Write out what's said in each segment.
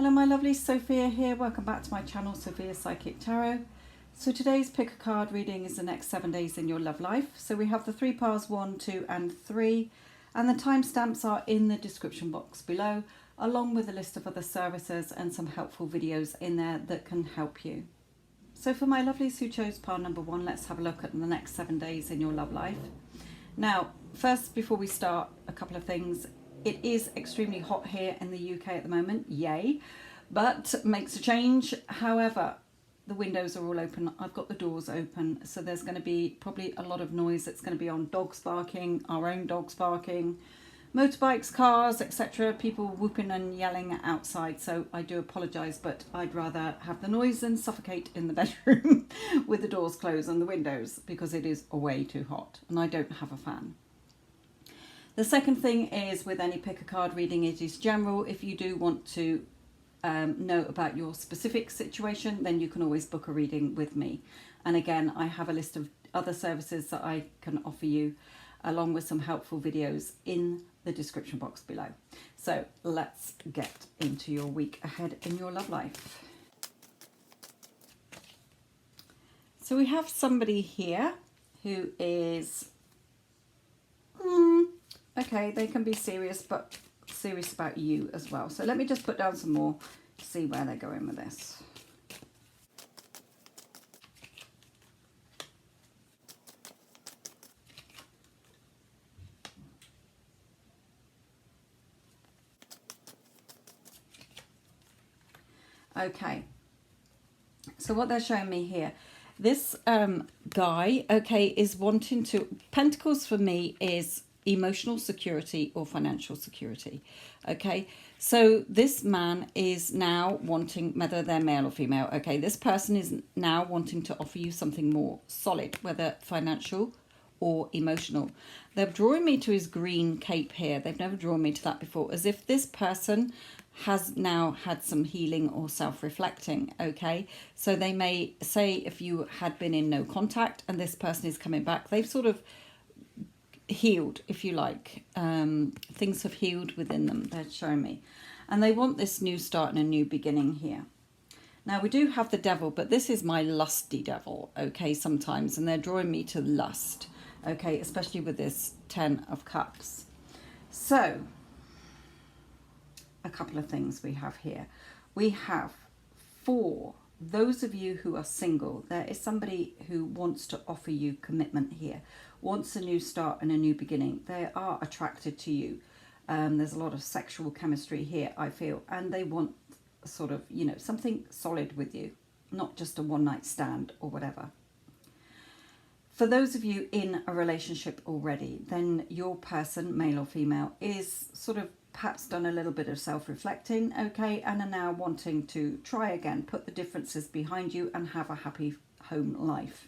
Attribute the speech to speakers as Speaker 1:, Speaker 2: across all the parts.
Speaker 1: Hello my lovely, Sophia here. Welcome back to my channel, Sophia Psychic Tarot. So today's pick a card reading is the next 7 days in your love life. So we have the 3 piles 1, 2 and 3, and the timestamps are in the description box below, along with a list of other services and some helpful videos in there that can help you. So for my lovelies who chose pile number 1, let's have a look at the next 7 days in your love life. Now, first, before we start, a couple of things. It is extremely hot here in the UK at the moment, yay, but makes a change. However, the windows are all open. I've got the doors open, so there's going to be probably a lot of noise that's going to be on dogs barking, our own dogs barking, motorbikes, cars, etc. People whooping and yelling outside, so I do apologise, but I'd rather have the noise than suffocate in the bedroom with the doors closed and the windows, because it is way too hot and I don't have a fan. The second thing is, with any pick a card reading, it is general. If you do want to know about your specific situation, then you can always book a reading with me. And again, I have a list of other services that I can offer you, along with some helpful videos in the description box below. So let's get into your week ahead in your love life. So we have somebody here who is okay, they can be serious, but serious about you as well. So let me just put down some more to see where they're going with this. Okay, so what they're showing me here, this guy, okay, is wanting to, Pentacles for me is emotional security or financial security. Okay, so this man is now wanting, whether they're male or female, okay, this person is now wanting to offer you something more solid, whether financial or emotional. They're drawing me to his green cape here. They've never drawn me to that before, as if this person has now had some healing or self-reflecting. Okay, so they may say, if you had been in no contact and this person is coming back, they've sort of healed, if you like. Things have healed within them, they're showing me, and they want this new start and a new beginning here. Now we do have the devil, but this is my lusty devil, okay, sometimes, and they're drawing me to lust, okay, especially with this 10 of Cups. So a couple of things we have here. We have, for those of you who are single, there is somebody who wants to offer you commitment here, wants a new start and a new beginning. They are attracted to you. There's a lot of sexual chemistry here, I feel, and they want sort of, you know, something solid with you, not just a one-night stand or whatever. For those of you in a relationship already, then your person, male or female, is sort of perhaps done a little bit of self-reflecting, okay, and are now wanting to try again, put the differences behind you and have a happy home life.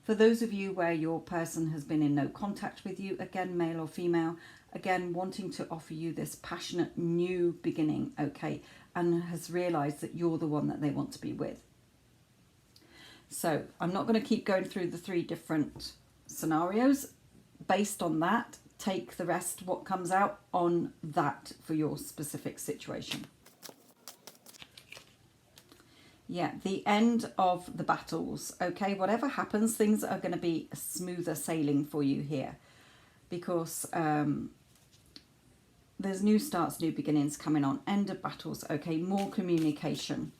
Speaker 1: For those of you where your person has been in no contact with you, again, male or female, again, wanting to offer you this passionate new beginning, okay, and has realised that you're the one that they want to be with. So I'm not going to keep going through the 3 different scenarios. Based on that, take the rest, what comes out on that for your specific situation. Yeah, the end of the battles, okay? Whatever happens, things are going to be smoother sailing for you here, because there's new starts, new beginnings coming on. End of battles, okay? More communication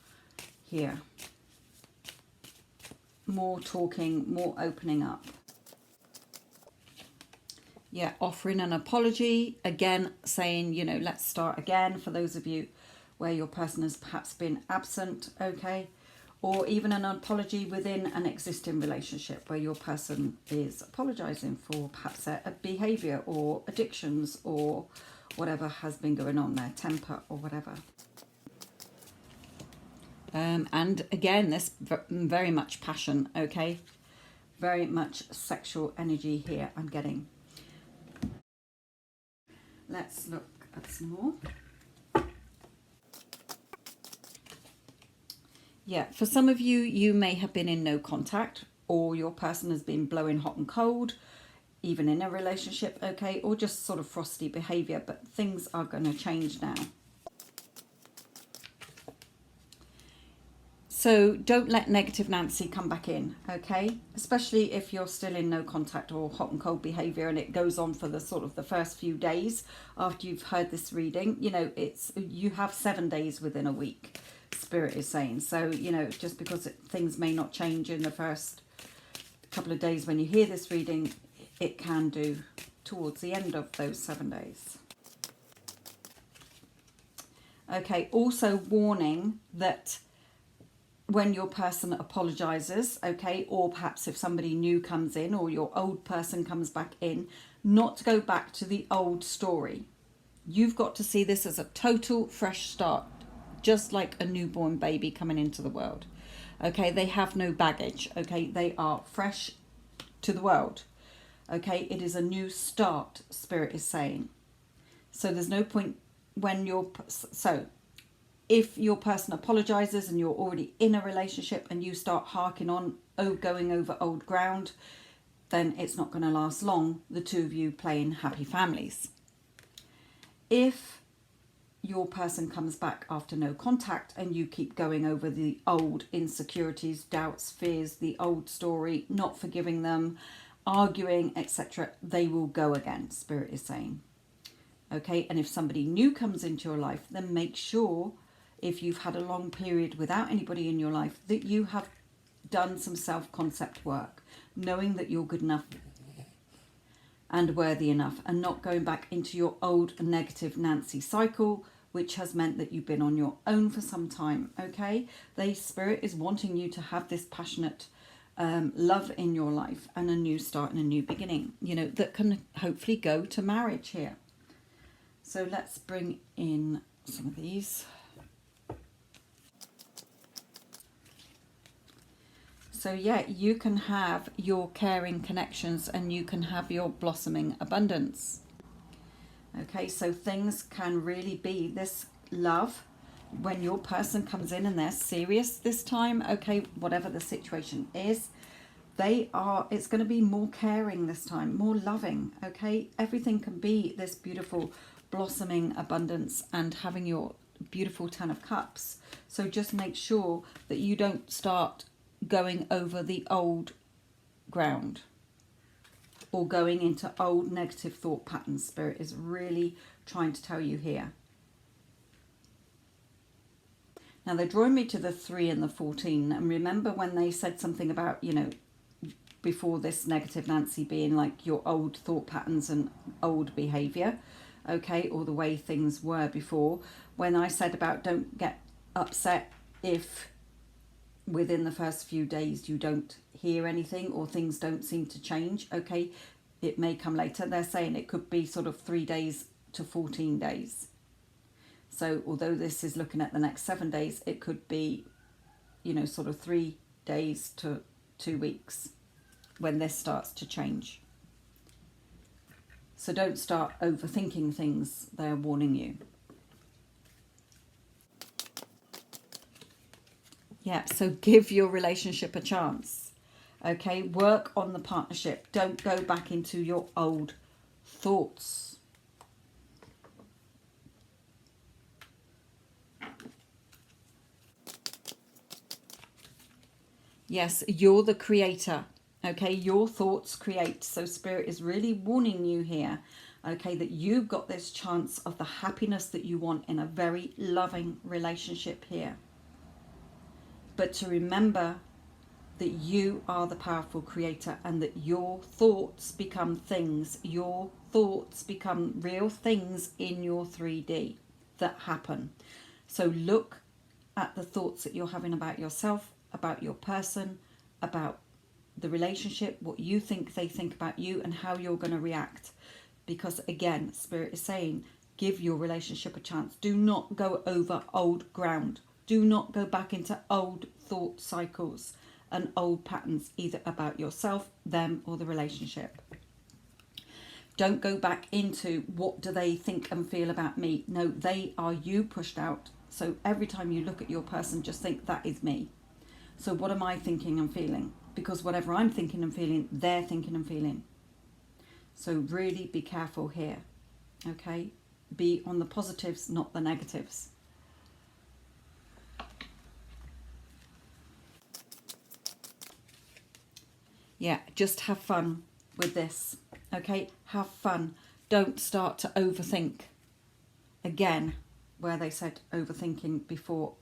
Speaker 1: here. More talking, more opening up. Yeah, offering an apology, again, saying, you know, let's start again, for those of you where your person has perhaps been absent, okay, or even an apology within an existing relationship where your person is apologising for perhaps their behaviour or addictions or whatever has been going on, their temper or whatever. And again, this very much passion, okay, very much sexual energy here I'm getting. Let's look at some more. Yeah, for some of you, you may have been in no contact, or your person has been blowing hot and cold, even in a relationship, okay, or just sort of frosty behaviour, but things are going to change now. So don't let negative Nancy come back in, okay? Especially if you're still in no contact or hot and cold behaviour and it goes on for the sort of the first few days after you've heard this reading. You know, you have 7 days within a week, Spirit is saying. So, you know, just because things may not change in the first couple of days when you hear this reading, it can do towards the end of those 7 days. Okay, also warning that when your person apologizes, okay, or perhaps if somebody new comes in or your old person comes back in, not to go back to the old story. You've got to see this as a total fresh start, just like a newborn baby coming into the world. Okay, they have no baggage. Okay, they are fresh to the world. Okay, it is a new start, Spirit is saying. So there's no point when if your person apologizes and you're already in a relationship and you start harking on, going over old ground, then it's not going to last long, the two of you playing happy families. If your person comes back after no contact and you keep going over the old insecurities, doubts, fears, the old story, not forgiving them, arguing, etc., they will go again, Spirit is saying. Okay, and if somebody new comes into your life, then make sure, if you've had a long period without anybody in your life, that you have done some self-concept work, knowing that you're good enough and worthy enough, and not going back into your old negative Nancy cycle, which has meant that you've been on your own for some time. Okay, the Spirit is wanting you to have this passionate love in your life and a new start and a new beginning, you know, that can hopefully go to marriage here. So let's bring in some of these. So yeah, you can have your caring connections and you can have your blossoming abundance. Okay, so things can really be this love when your person comes in and they're serious this time. Okay, whatever the situation is, it's going to be more caring this time, more loving. Okay, everything can be this beautiful blossoming abundance and having your beautiful 10 of Cups. So just make sure that you don't start going over the old ground or going into old negative thought patterns. Spirit is really trying to tell you here. Now they're drawing me to the 3 and the 14, and remember when they said something about, you know, before this negative Nancy being like your old thought patterns and old behavior, okay, or the way things were before, when I said about don't get upset if within the first few days you don't hear anything or things don't seem to change. Okay, it may come later. They're saying it could be sort of 3 days to 14 days. So although this is looking at the next 7 days, it could be, you know, sort of 3 days to 2 weeks when this starts to change. So don't start overthinking things, they're warning you. Yeah, so give your relationship a chance. Okay, work on the partnership. Don't go back into your old thoughts. Yes, you're the creator. Okay, your thoughts create. So Spirit is really warning you here, okay, that you've got this chance of the happiness that you want in a very loving relationship here. But to remember that you are the powerful creator and that your thoughts become things. Your thoughts become real things in your 3D that happen. So look at the thoughts that you're having about yourself, about your person, about the relationship, what you think they think about you, and how you're going to react. Because again, Spirit is saying, give your relationship a chance. Do not go over old ground. Do not go back into old thought cycles and old patterns, either about yourself, them, or the relationship. Don't go back into what do they think and feel about me. No, they are you pushed out. So every time you look at your person, just think that is me. So what am I thinking and feeling? Because whatever I'm thinking and feeling, they're thinking and feeling. So really be careful here. Okay? Be on the positives, not the negatives. Yeah, just have fun with this. Okay, have fun. Don't start to overthink. Again, where they said overthinking before.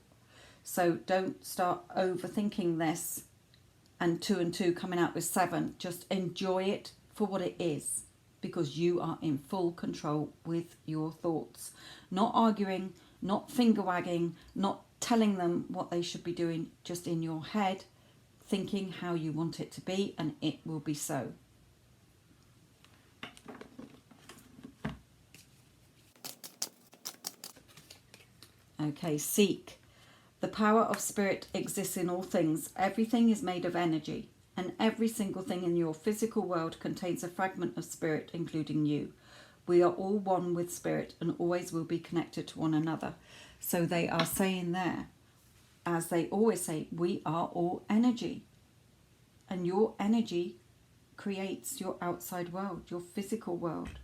Speaker 1: So don't start overthinking this and 2 and 2 coming out with 7. Just enjoy it for what it is, because you are in full control with your thoughts. Not arguing, not finger wagging, not telling them what they should be doing, just in your head, thinking how you want it to be, and it will be so. Okay, seek. The power of spirit exists in all things. Everything is made of energy, and every single thing in your physical world contains a fragment of spirit, including you. We are all one with spirit and always will be connected to one another. So they are saying there, as they always say, we are all energy. And your energy creates your outside world, your physical world.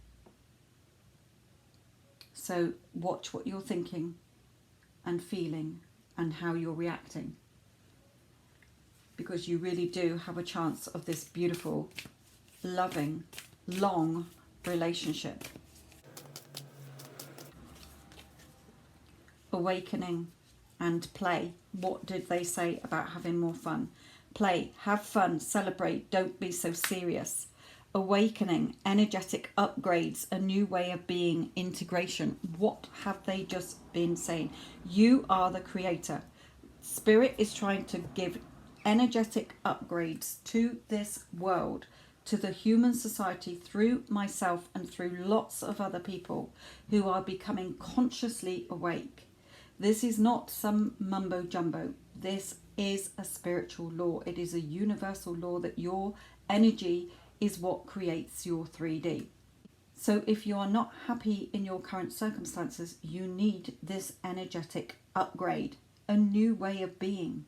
Speaker 1: So watch what you're thinking and feeling and how you're reacting, because you really do have a chance of this beautiful, loving, long relationship. Awakening and play. What did they say about having more fun? Play, have fun, celebrate, don't be so serious. Awakening, energetic upgrades, a new way of being, integration. What have they just been saying? You are the creator. Spirit is trying to give energetic upgrades to this world, to the human society, through myself and through lots of other people who are becoming consciously awake. This is not some mumbo jumbo. This is a spiritual law. It is a universal law that your energy is what creates your 3D. So if you are not happy in your current circumstances, you need this energetic upgrade, a new way of being.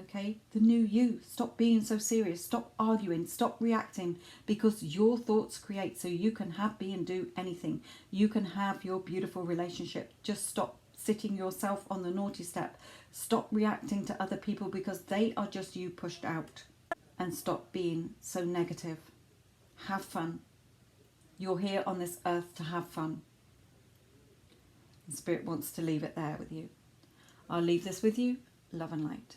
Speaker 1: Okay, the new you. Stop being so serious. Stop arguing. Stop reacting, because your thoughts create. So you can have, be, and do anything. You can have your beautiful relationship. Just stop sitting yourself on the naughty step. Stop reacting to other people because they are just you pushed out. And stop being so negative. Have fun. You're here on this earth to have fun. And Spirit wants to leave it there with you. I'll leave this with you. Love and light.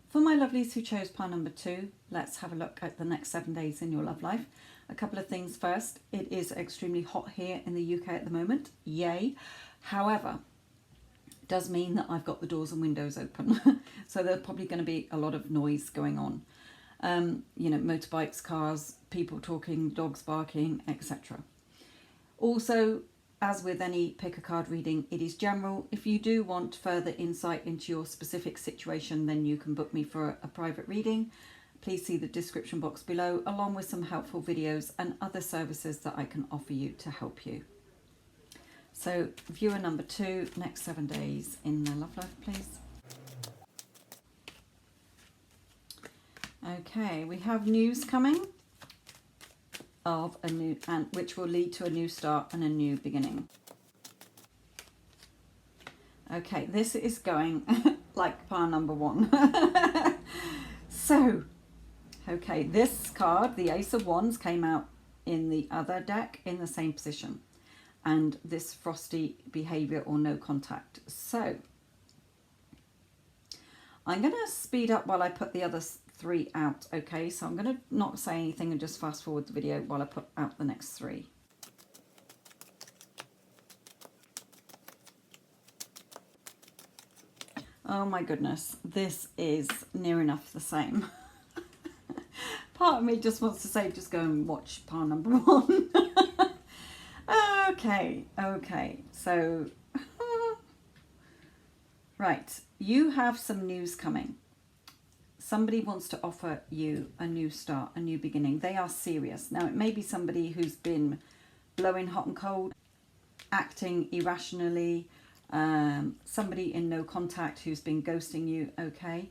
Speaker 1: For my lovelies who chose pile number 2, let's have a look at the next 7 days in your love life. A couple of things first. It is extremely hot here in the UK at the moment. Yay. However, it does mean that I've got the doors and windows open. So there's probably going to be a lot of noise going on. You know, motorbikes, cars, people talking, dogs barking, etc. Also, as with any pick a card reading, it is general. If you do want further insight into your specific situation, then you can book me for a private reading. Please see the description box below, along with some helpful videos and other services that I can offer you to help you. So, viewer number 2, next 7 days in their love life, please. Okay, we have news coming of a new, and which will lead to a new start and a new beginning. Okay, this is going like pile number 1. So, okay, this card, the Ace of Wands, came out in the other deck in the same position, and this frosty behavior or no contact. So I'm going to speed up while I put the other 3 out. Okay, so I'm going to not say anything and just fast forward the video while I put out the next 3. Oh my goodness, this is near enough the same. Part of me just wants to say, just go and watch pile number 1. Okay, so right, you have some news coming. Somebody wants to offer you a new start, a new beginning. They are serious. Now, it may be somebody who's been blowing hot and cold, acting irrationally, somebody in no contact who's been ghosting you, okay?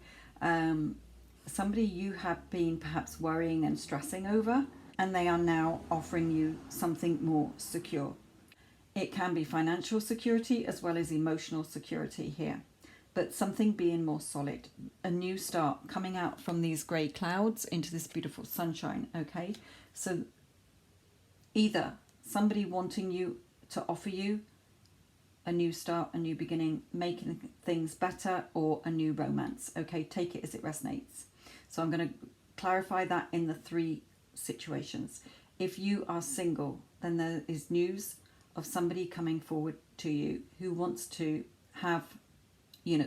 Speaker 1: Somebody you have been perhaps worrying and stressing over, and they are now offering you something more secure. It can be financial security as well as emotional security here. but something being more solid, a new start, coming out from these grey clouds into this beautiful sunshine. Okay, so either somebody wanting you to offer you a new start, a new beginning, making things better, or a new romance. Okay, take it as it resonates. So I'm going to clarify that in the 3 situations. If you are single, then there is news of somebody coming forward to you who wants to have,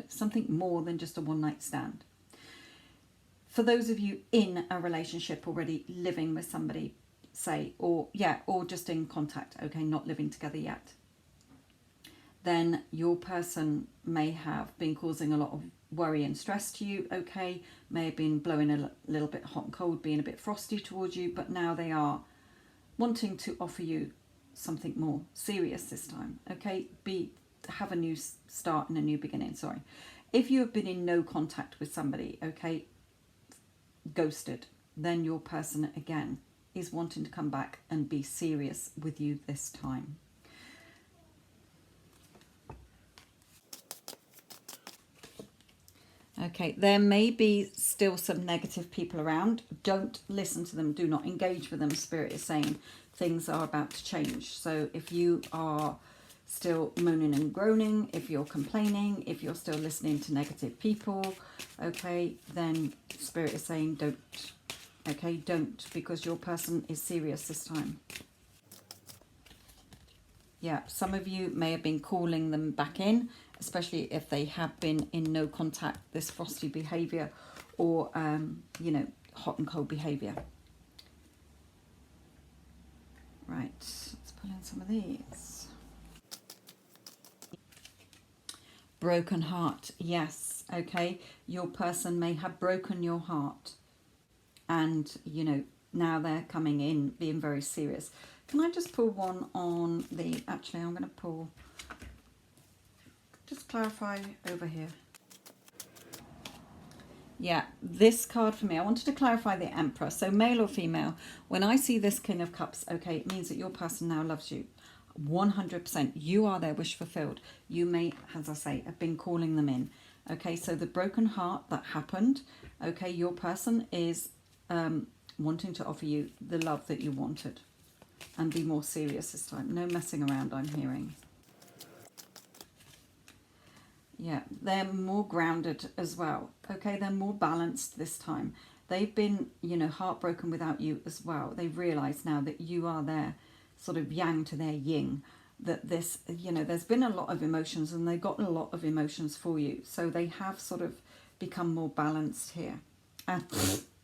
Speaker 1: something more than just a one-night stand. For those of you in a relationship already, living with somebody, say, or just in contact, okay, not living together yet, then your person may have been causing a lot of worry and stress to you, okay, may have been blowing a little bit hot and cold, being a bit frosty towards you, but now they are wanting to offer you something more serious this time, okay, have a new start and a new beginning. Sorry. If you have been in no contact with somebody, okay, ghosted, then your person again is wanting to come back and be serious with you this time. Okay, there may be still some negative people around. Don't listen to them. Do not engage with them. Spirit is saying things are about to change. So if you are still moaning and groaning, if you're complaining, if you're still listening to negative people, okay, then Spirit is saying don't. Okay, don't, because your person is serious this time. Yeah, some of you may have been calling them back in, especially if they have been in no contact, this frosty behaviour or, hot and cold behaviour. Right, let's pull in some of these. Broken heart, yes, okay. Your person may have broken your heart and, now they're coming in being very serious. Can I just pull one on the, actually I'm going to pull, just clarify over here. Yeah, this card for me, I wanted to clarify the Emperor. So male or female, when I see this King of Cups, okay, it means that your person now loves you. 100%. You are their wish fulfilled. You may, as I say, have been calling them in. Okay, so the broken heart that happened, okay, your person is wanting to offer you the love that you wanted and be more serious this time. No messing around, I'm hearing. Yeah, they're more grounded as well. Okay, they're more balanced this time. They've been, heartbroken without you as well. They've realised now that you are their sort of yang to their yin. That this, there's been a lot of emotions and they've gotten a lot of emotions for you. So they have sort of become more balanced here. And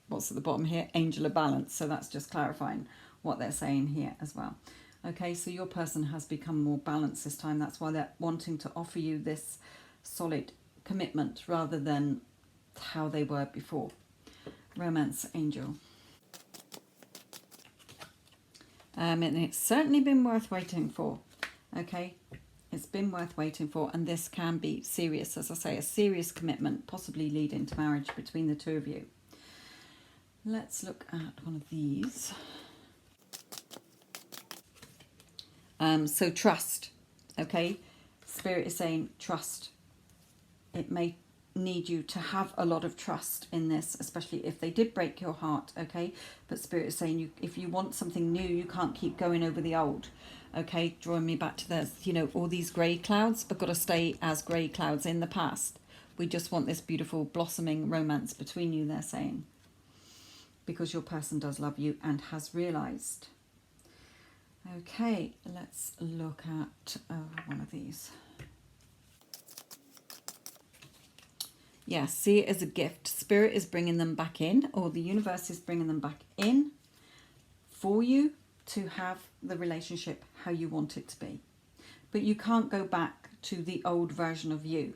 Speaker 1: what's at the bottom here? Angel of balance. So that's just clarifying what they're saying here as well. Okay, so your person has become more balanced this time. That's why they're wanting to offer you this solid commitment rather than how they were before. Romance angel. And it's certainly been worth waiting for. Okay, it's been worth waiting for, and this can be serious, as I say, a serious commitment, possibly leading to marriage between the two of you. Let's look at one of these. So trust. Okay, Spirit is saying trust. It may need you to have a lot of trust in this, especially if they did break your heart, okay? But Spirit is saying if you want something new, you can't keep going over the old, okay? Drawing me back to this, all these grey clouds have got to stay as grey clouds in the past. We just want this beautiful blossoming romance between you, they're saying. Because your person does love you and has realised. Okay, let's look at one of these. Yeah, see it as a gift. Spirit is bringing them back in, or the universe is bringing them back in for you to have the relationship how you want it to be. But you can't go back to the old version of you.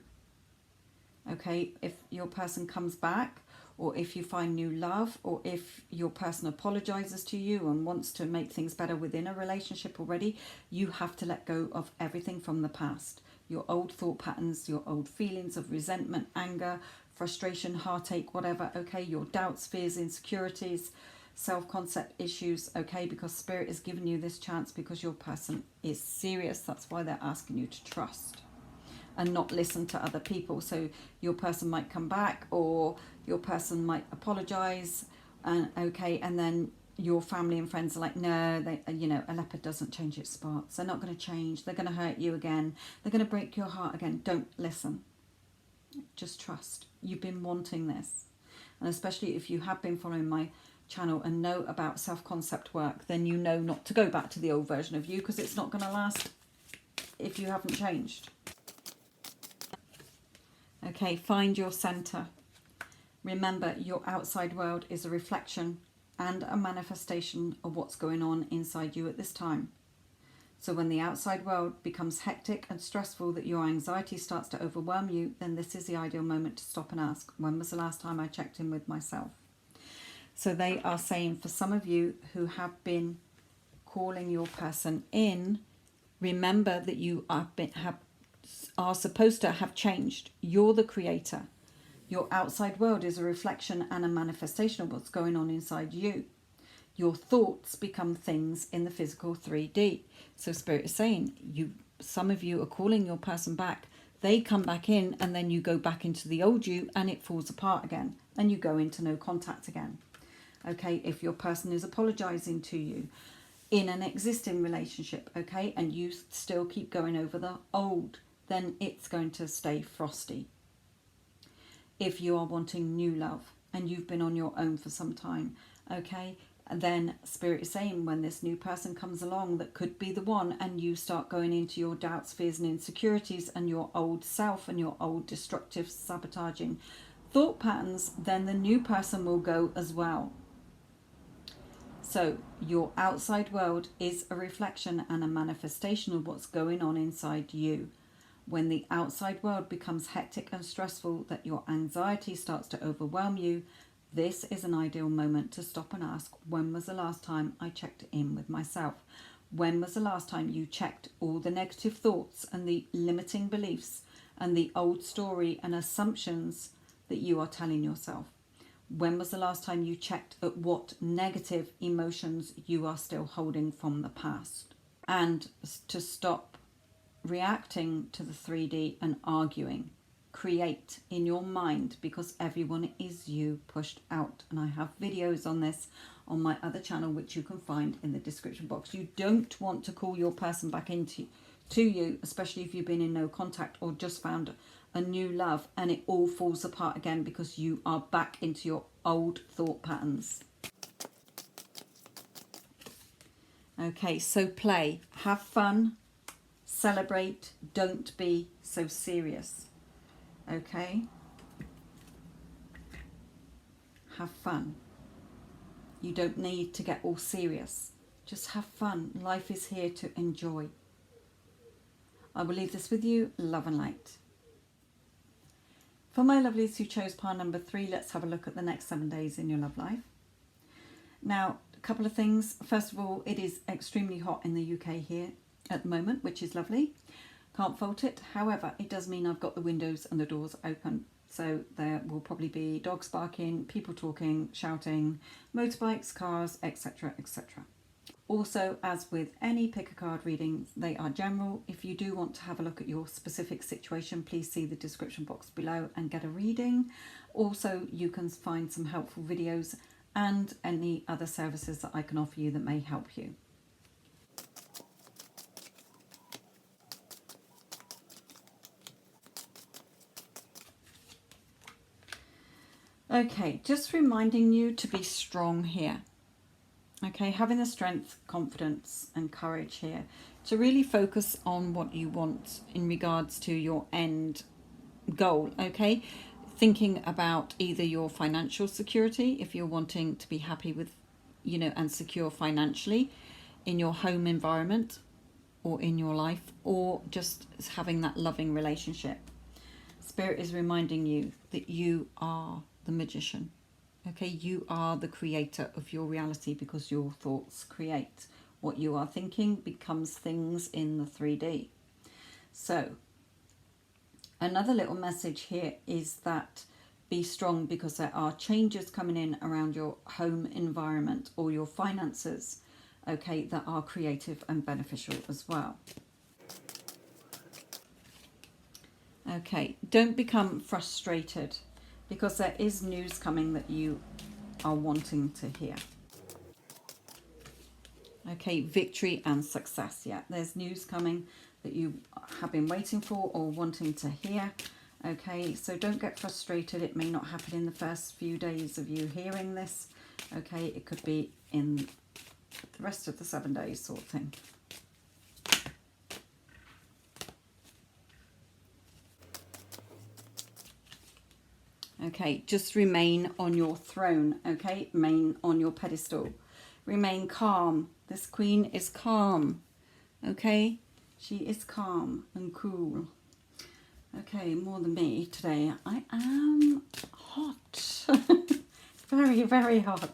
Speaker 1: Okay, if your person comes back, or if you find new love, or if your person apologizes to you and wants to make things better within a relationship already, you have to let go of everything from the past. Your old thought patterns, your old feelings of resentment, anger, frustration, heartache, whatever, okay? Your doubts, fears, insecurities, self-concept issues, okay? Because Spirit is giving you this chance because your person is serious. That's why they're asking you to trust. and not listen to other people. So your person might come back, or your person might apologize, and and then your family and friends are like, no, they, a leopard doesn't change its spots. They're not going to change. They're going to hurt you again. They're going to break your heart again. Don't listen. Just trust. You've been wanting this. And especially if you have been following my channel and know about self-concept work, then you know not to go back to the old version of you, because it's not going to last if you haven't changed. Okay, find your center. Remember, your outside world is a reflection and a manifestation of what's going on inside you at this time. So when the outside world becomes hectic and stressful, that your anxiety starts to overwhelm you, then this is the ideal moment to stop and ask, when was the last time I checked in with myself? So they are saying, for some of you who have been calling your person in, remember that you are supposed to have changed. You're the creator. Your outside world is a reflection and a manifestation of what's going on inside you. Your thoughts become things in the physical 3D. So Spirit is saying, some of you are calling your person back. They come back in, and then you go back into the old you, and it falls apart again, and you go into no contact again. Okay, if your person is apologizing to you in an existing relationship, okay, and you still keep going over the old, then it's going to stay frosty. If you are wanting new love and you've been on your own for some time, okay, and then Spirit is saying, when this new person comes along that could be the one, and you start going into your doubts, fears and insecurities and your old self and your old destructive, sabotaging thought patterns, then the new person will go as well. So your outside world is a reflection and a manifestation of what's going on inside you. When the outside world becomes hectic and stressful, that your anxiety starts to overwhelm you, this is an ideal moment to stop and ask, when was the last time I checked in with myself? When was the last time you checked all the negative thoughts and the limiting beliefs and the old story and assumptions that you are telling yourself? When was the last time you checked at what negative emotions you are still holding from the past? And to stop reacting to the 3D and arguing. Create in your mind, because everyone is you pushed out. And I have videos on this on my other channel, which you can find in the description box. You don't want to call your person back into you, especially if you've been in no contact or just found a new love, and it all falls apart again because you are back into your old thought patterns. Okay, so play, have fun, celebrate, don't be so serious. Okay, have fun. You don't need to get all serious. Just have fun. Life is here to enjoy. I will leave this with you. Love and light. For my lovelies who chose pile number 3, let's have a look at the next 7 days in your love life. Now, a couple of things. First of all, it is extremely hot in the UK here at the moment, which is lovely. Can't fault it. However, it does mean I've got the windows and the doors open. So there will probably be dogs barking, people talking, shouting, motorbikes, cars, etc., etc. Also, as with any pick a card reading, they are general. If you do want to have a look at your specific situation, please see the description box below and get a reading. Also, you can find some helpful videos and any other services that I can offer you that may help you. Okay, just reminding you to be strong here. Okay, having the strength, confidence and courage here to really focus on what you want in regards to your end goal. Okay, thinking about either your financial security, if you're wanting to be happy with, and secure financially in your home environment or in your life, or just having that loving relationship. Spirit is reminding you that you are the magician. Okay, you are the creator of your reality, because your thoughts create. What you are thinking becomes things in the 3D. So, another little message here is that be strong, because there are changes coming in around your home environment or your finances, okay, that are creative and beneficial as well. Okay, don't become frustrated because there is news coming that you are wanting to hear. Okay, victory and success. Yeah, there's news coming that you have been waiting for or wanting to hear. Okay, so don't get frustrated. It may not happen in the first few days of you hearing this. Okay, it could be in the rest of the 7 days sort of thing. Okay, just remain on your throne. Okay, remain on your pedestal. Remain calm. This queen is calm. Okay, she is calm and cool. Okay, more than me today. I am hot. Very, very hot.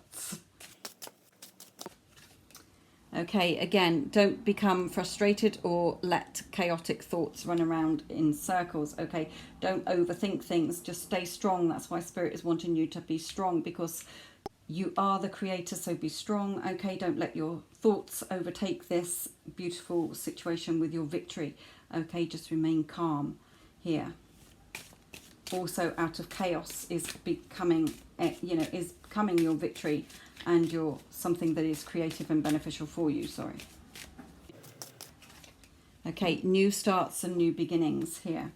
Speaker 1: Okay, again, don't become frustrated or let chaotic thoughts run around in circles. Okay, don't overthink things. Just stay strong. That's why Spirit is wanting you to be strong, because you are the creator, so be strong. Okay, don't let your thoughts overtake this beautiful situation with your victory. Okay, just remain calm here. Also, out of chaos is becoming, is coming your victory and your something that is creative and beneficial for you. Sorry. Okay, new starts and new beginnings here.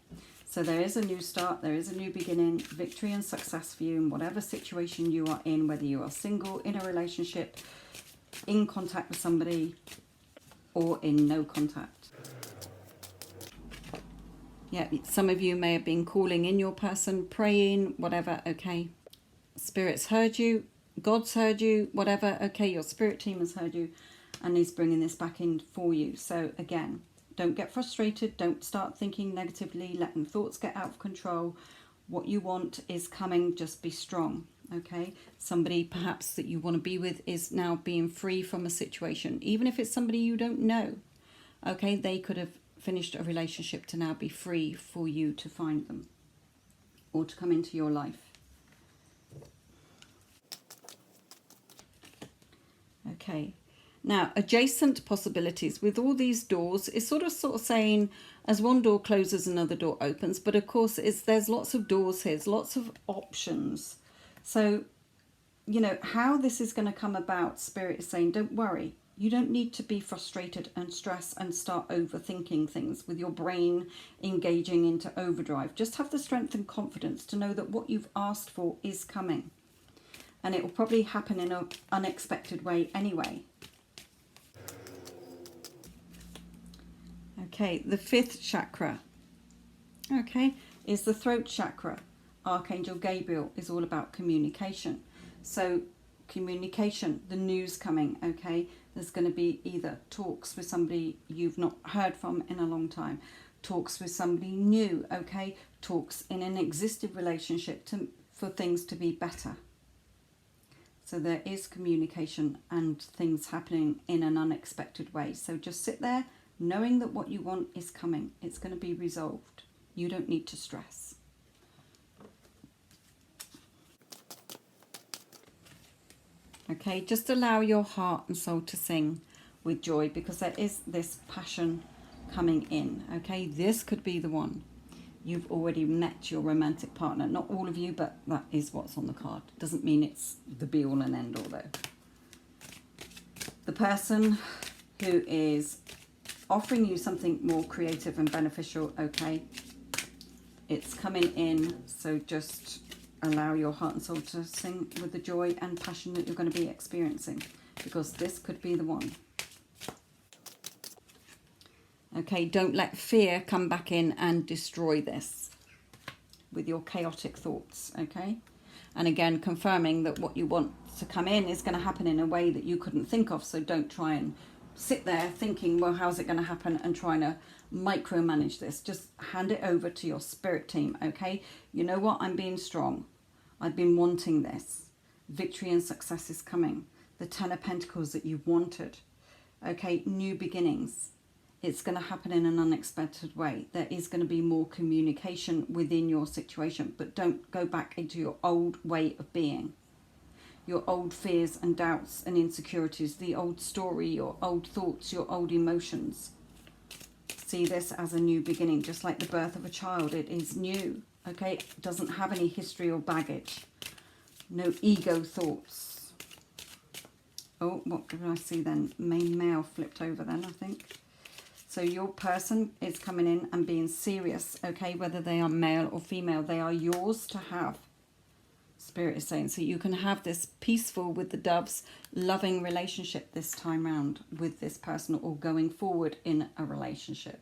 Speaker 1: So there is a new start, there is a new beginning, victory and success for you in whatever situation you are in, whether you are single, in a relationship, in contact with somebody, or in no contact. Yeah, some of you may have been calling in your person, praying, whatever, okay. Spirit's heard you, God's heard you, whatever, okay, your spirit team has heard you and is bringing this back in for you. So again, don't get frustrated, don't start thinking negatively, letting thoughts get out of control. What you want is coming, just be strong, okay? Somebody perhaps that you want to be with is now being free from a situation, even if it's somebody you don't know, okay? They could have finished a relationship to now be free for you to find them or to come into your life. Okay, now adjacent possibilities with all these doors is sort of saying as one door closes another door opens, but of course there's lots of doors here, there's lots of options. So how this is going to come about, Spirit is saying don't worry. You don't need to be frustrated and stressed and start overthinking things with your brain engaging into overdrive. Just have the strength and confidence to know that what you've asked for is coming. And it will probably happen in an unexpected way anyway. Okay, the 5th chakra, okay, is the throat chakra. Archangel Gabriel is all about communication. So communication, the news coming, okay. There's going to be either talks with somebody you've not heard from in a long time, talks with somebody new, okay, talks in an existing relationship for things to be better. So there is communication and things happening in an unexpected way. So just sit there knowing that what you want is coming. It's going to be resolved. You don't need to stress. Okay, just allow your heart and soul to sing with joy, because there is this passion coming in. Okay, this could be the one. You've already met your romantic partner. Not all of you, but that is what's on the card. Doesn't mean it's the be all and end all though. The person who is offering you something more creative and beneficial, okay, it's coming in. So just allow your heart and soul to sing with the joy and passion that you're going to be experiencing, because this could be the one. Okay, don't let fear come back in and destroy this with your chaotic thoughts, okay? And again, confirming that what you want to come in is going to happen in a way that you couldn't think of. So don't try and sit there thinking, well, how's it going to happen, and trying to micromanage this. Just hand it over to your spirit team, okay? You know what? I'm being strong. I've been wanting this. Victory and success is coming. The 10 of Pentacles that you wanted. Okay, new beginnings. It's going to happen in an unexpected way. There is going to be more communication within your situation, but don't go back into your old way of being. Your old fears and doubts and insecurities, the old story, your old thoughts, your old emotions. see this as a new beginning, just like the birth of a child. It is new, okay? It doesn't have any history or baggage. No ego thoughts. Oh, what did I see then? Main male flipped over then, I think. So your person is coming in and being serious, okay? Whether they are male or female, they are yours to have. Spirit is saying, so you can have this peaceful with the doves, loving relationship this time round with this person, or going forward in a relationship.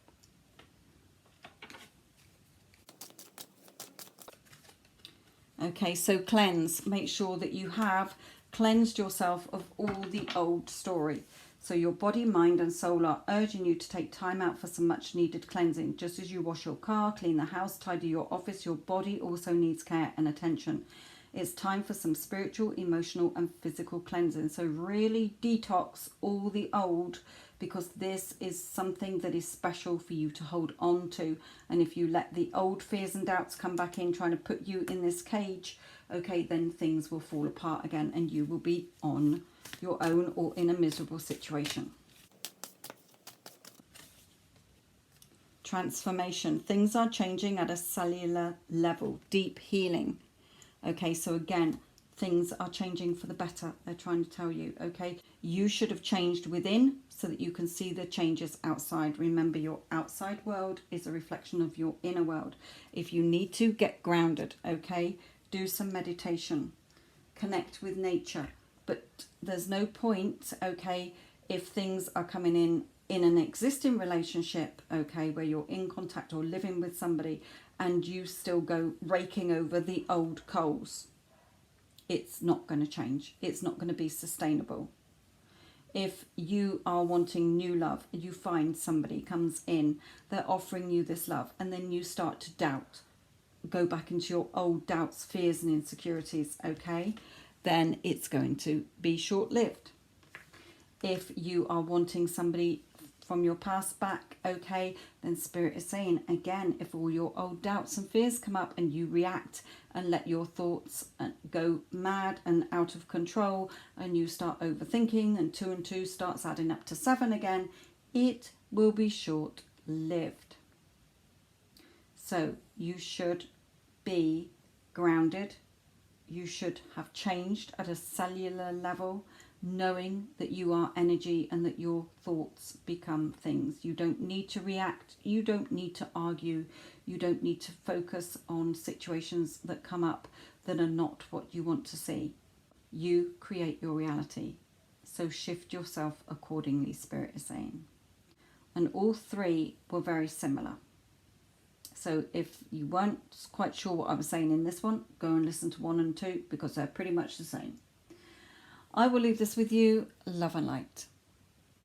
Speaker 1: Okay, so cleanse. Make sure that you have cleansed yourself of all the old story. So your body, mind and soul are urging you to take time out for some much needed cleansing. Just as you wash your car, clean the house, tidy your office, your body also needs care and attention. It's time for some spiritual, emotional and physical cleansing. So really detox all the old, because this is something that is special for you to hold on to. And if you let the old fears and doubts come back in, trying to put you in this cage, okay, then things will fall apart again and you will be on your own or in a miserable situation. Transformation. Things are changing at a cellular level. Deep healing. Okay, so again, things are changing for the better. They're trying to tell you, okay? You should have changed within so that you can see the changes outside. Remember, your outside world is a reflection of your inner world. If you need to, get grounded, okay? Do some meditation. Connect with nature. But there's no point, okay, if things are coming in an existing relationship, okay, where you're in contact or living with somebody and you still go raking over the old coals. It's not going to change. It's not going to be sustainable. If you are wanting new love, you find somebody comes in, they're offering you this love, and then you start to doubt, go back into your old doubts, fears and insecurities, okay, then it's going to be short-lived. If you are wanting somebody from your past back, okay, then Spirit is saying, again, if all your old doubts and fears come up and you react and let your thoughts go mad and out of control and you start overthinking and 2 and 2 starts adding up to 7 again, it will be short-lived. So you should be grounded. You should have changed at a cellular level, knowing that you are energy and that your thoughts become things. You don't need to react. You don't need to argue. You don't need to focus on situations that come up that are not what you want to see. You create your reality. So shift yourself accordingly, Spirit is saying. And all three were very similar. So if you weren't quite sure what I was saying in this one, go and listen to 1 and 2 because they're pretty much the same. I will leave this with you. Love and light.